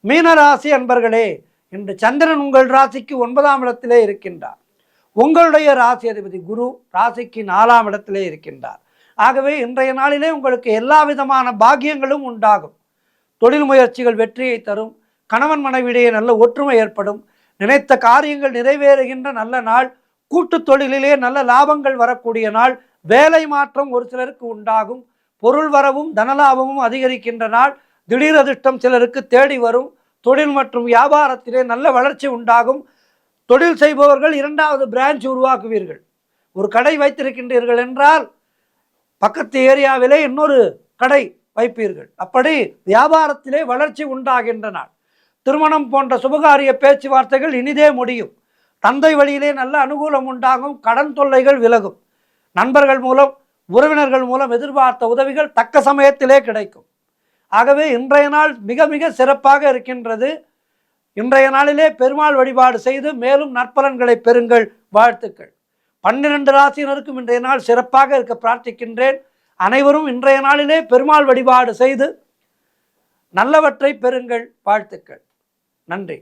மீனராசி அன்பர்களே, இன்று சந்திரன் உங்கள் ராசிக்கு 9ஆம் இடத்திலே இருக்கின்றார். உங்களுடைய ராசி அதிபதி குரு ராசிக்கு 4ஆம் இடத்திலே இருக்கின்றார். ஆகவே இன்றைய நாளிலே உங்களுக்கு எல்லா விதமான பாக்கியங்களும் உண்டாகும். தொழில் முயற்சிகள் வெற்றியை தரும். கணவன் மனைவியிடையே நல்ல ஒற்றுமை ஏற்படும். நினைத்த காரியங்கள் நிறைவேறுகின்ற நல்ல நாள். கூட்டு தொழிலிலே நல்ல லாபங்கள் வரக்கூடிய நாள். வேலை மாற்றம் ஒரு சிலருக்கு உண்டாகும். பொருள் வரவும் தனலாபமும் அதிகரிக்கின்ற நாள். திடீர் அதிர்ஷ்டம் சிலருக்கு தேடி வரும். தொழில் மற்றும் வியாபாரத்திலே நல்ல வளர்ச்சி உண்டாகும். தொழில் செய்பவர்கள் 2வது பிரான்ச் உருவாக்குவீர்கள். ஒரு கடை வைத்திருக்கின்றீர்கள் என்றால் பக்கத்து ஏரியாவிலே இன்னொரு கடை வைப்பீர்கள். அப்படி வியாபாரத்திலே வளர்ச்சி உண்டாகின்ற நாள். திருமணம் போன்ற சுபகாரிய பேச்சுவார்த்தைகள் இனிதே முடியும். தந்தை வழியிலே நல்ல அனுகூலம் உண்டாகும். கடன் தொல்லைகள் விலகும். நண்பர்கள் மூலம் உறவினர்கள் மூலம் எதிர்பார்த்த உதவிகள் தக்க சமயத்திலே கிடைக்கும். ஆகவே இன்றைய நாள் மிக மிக சிறப்பாக இருக்கின்றது. இன்றைய நாளிலே பெருமாள் வழிபாடு செய்து மேலும் நற்பலன்களை பெறுங்கள். வாழ்த்துக்கள். 12 ராசியினருக்கும் இன்றைய நாள் சிறப்பாக இருக்க பிரார்த்திக்கின்றேன். அனைவரும் இன்றைய நாளிலே பெருமாள் வழிபாடு செய்து நல்லவற்றை பெறுங்கள். வாழ்த்துக்கள். நன்றி.